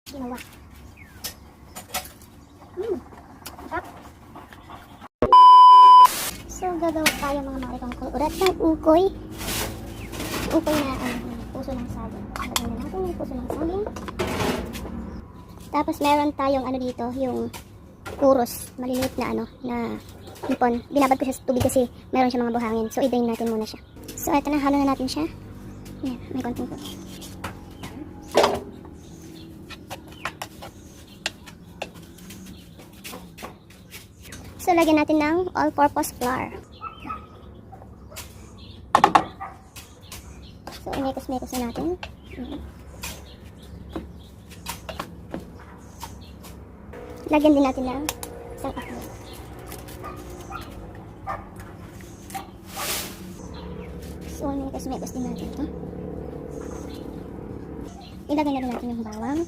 ginawa. Sarap. So, gagawa tayo mga marikong urat ng ukoy. Ukoy na puso ng saging. Lagyan na natin yung puso ng saging. Tapos meron tayong dito, yung puros, maliliit na na hipon. Binabad ko siya sa tubig kasi meron siya mga buhangin. So, i-drain natin muna siya. So, ito na, halo na natin siya. Ayan, may konting po. So, lagyan natin ng all-purpose flour. So, imekos-mekos na natin. Lagyan din natin ng isang apple. So, imekos-mekos din natin ito. Ilagay na rin natin yung bawang.